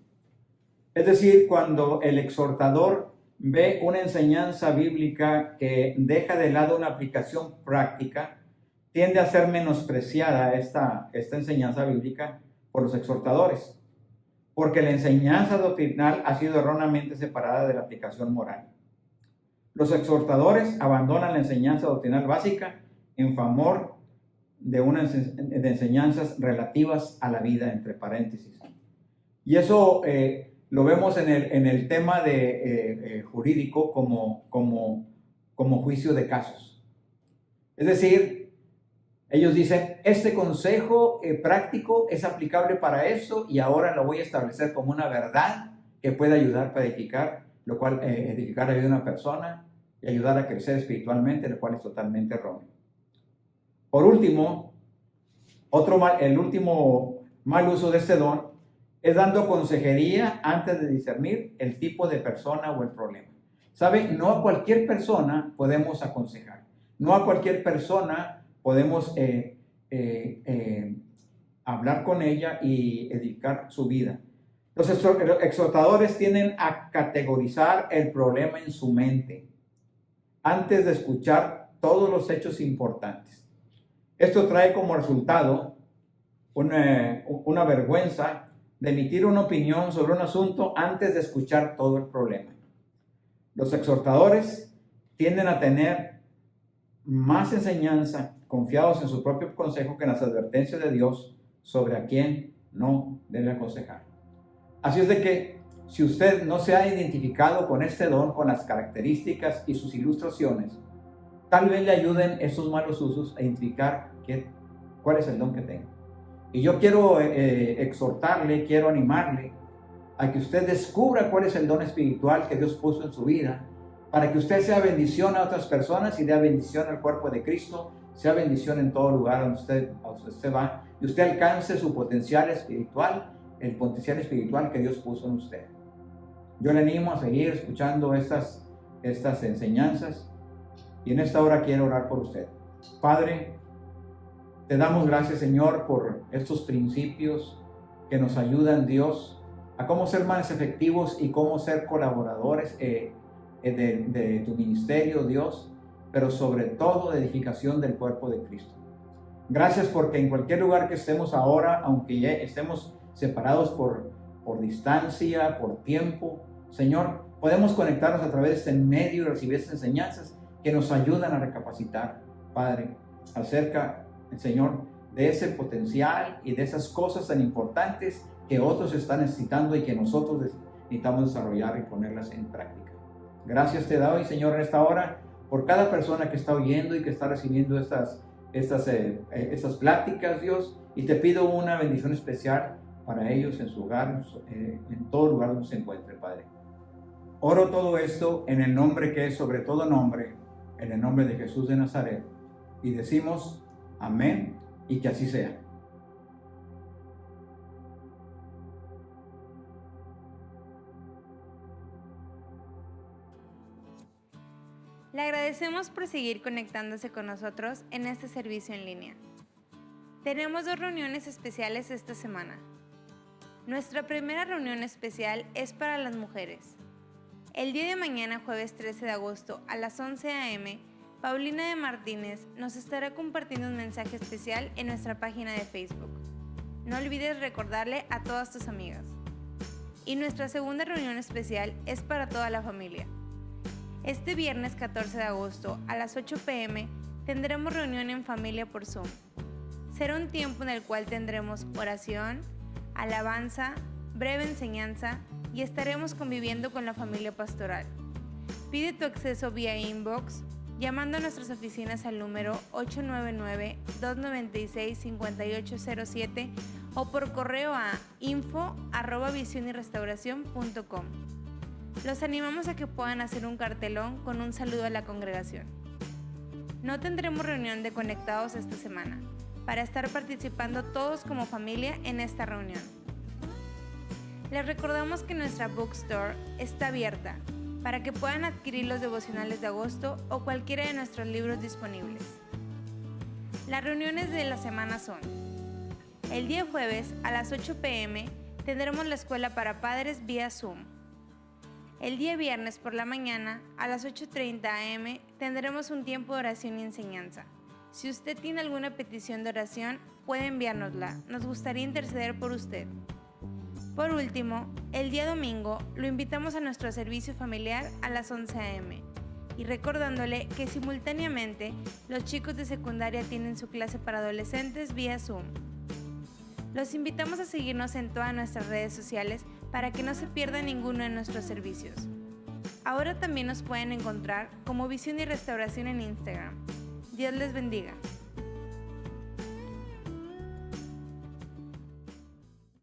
Es decir, cuando el exhortador ve una enseñanza bíblica que deja de lado una aplicación práctica, tiende a ser menospreciada esta enseñanza bíblica por los exhortadores, porque la enseñanza doctrinal ha sido erróneamente separada de la aplicación moral. Los exhortadores abandonan la enseñanza doctrinal básica en favor de enseñanzas relativas a la vida, entre paréntesis. Y eso lo vemos en el tema jurídico como juicio de casos. Es decir, ellos dicen, este consejo práctico es aplicable para eso y ahora lo voy a establecer como una verdad que puede ayudar para edificar, lo cual edificar la vida de una persona y ayudar a crecer espiritualmente, lo cual es totalmente erróneo. Por último, el último mal uso de este don es dando consejería antes de discernir el tipo de persona o el problema. ¿Sabe? No a cualquier persona podemos aconsejar. No a cualquier persona podemos hablar con ella y edificar su vida. Los exhortadores tienden a categorizar el problema en su mente antes de escuchar todos los hechos importantes. Esto trae como resultado una vergüenza de emitir una opinión sobre un asunto antes de escuchar todo el problema. Los exhortadores tienden a tener más enseñanza confiados en su propio consejo que en las advertencias de Dios sobre a quién no debe aconsejar. Así es de que si usted no se ha identificado con este don, con las características y sus ilustraciones, tal vez le ayuden esos malos usos a identificar cuál es el don que tenga. Y yo quiero exhortarle, quiero animarle a que usted descubra cuál es el don espiritual que Dios puso en su vida, para que usted sea bendición a otras personas y dé bendición al cuerpo de Cristo, sea bendición en todo lugar donde usted va, y usted alcance su potencial espiritual, el potencial espiritual que Dios puso en usted. Yo le animo a seguir escuchando estas enseñanzas, y en esta hora quiero orar por usted. Padre, te damos gracias, Señor, por estos principios que nos ayudan, Dios, a cómo ser más efectivos y cómo ser colaboradores de tu ministerio, Dios, pero sobre todo de edificación del cuerpo de Cristo. Gracias porque en cualquier lugar que estemos ahora, aunque ya estemos separados por distancia, por tiempo, Señor, podemos conectarnos a través de este medio y recibir estas enseñanzas que nos ayudan a recapacitar, Padre, acerca, Señor, de ese potencial y de esas cosas tan importantes que otros están necesitando y que nosotros necesitamos desarrollar y ponerlas en práctica. Gracias te doy, Señor, en esta hora por cada persona que está oyendo y que está recibiendo estas pláticas, Dios, y te pido una bendición especial para ellos en su hogar, en todo lugar donde se encuentre, Padre. Oro todo esto en el nombre que es sobre todo nombre, en el nombre de Jesús de Nazaret, y decimos amén y que así sea. Le agradecemos por seguir conectándose con nosotros en este servicio en línea. Tenemos 2 reuniones especiales esta semana. Nuestra primera reunión especial es para las mujeres. El día de mañana, jueves 13 de agosto, a las 11 a.m., Paulina de Martínez nos estará compartiendo un mensaje especial en nuestra página de Facebook. No olvides recordarle a todas tus amigas. Y nuestra segunda reunión especial es para toda la familia. Este viernes 14 de agosto a las 8 p.m. tendremos reunión en familia por Zoom. Será un tiempo en el cual tendremos oración, alabanza, breve enseñanza y estaremos conviviendo con la familia pastoral. Pide tu acceso vía inbox, llamando a nuestras oficinas al número 899-296-5807 o por correo a info@visionyrestauracion.com. Los animamos a que puedan hacer un cartelón con un saludo a la congregación. No tendremos reunión de conectados esta semana, para estar participando todos como familia en esta reunión. Les recordamos que nuestra bookstore está abierta para que puedan adquirir los devocionales de agosto o cualquiera de nuestros libros disponibles. Las reuniones de la semana son: el día jueves a las 8 p.m. tendremos la escuela para padres vía Zoom. El día viernes por la mañana a las 8:30 a.m. tendremos un tiempo de oración y enseñanza. Si usted tiene alguna petición de oración, puede enviárnosla. Nos gustaría interceder por usted. Por último, el día domingo lo invitamos a nuestro servicio familiar a las 11 a.m. y recordándole que simultáneamente los chicos de secundaria tienen su clase para adolescentes vía Zoom. Los invitamos a seguirnos en todas nuestras redes sociales para que no se pierda ninguno de nuestros servicios. Ahora también nos pueden encontrar como Visión y Restauración en Instagram. Dios les bendiga.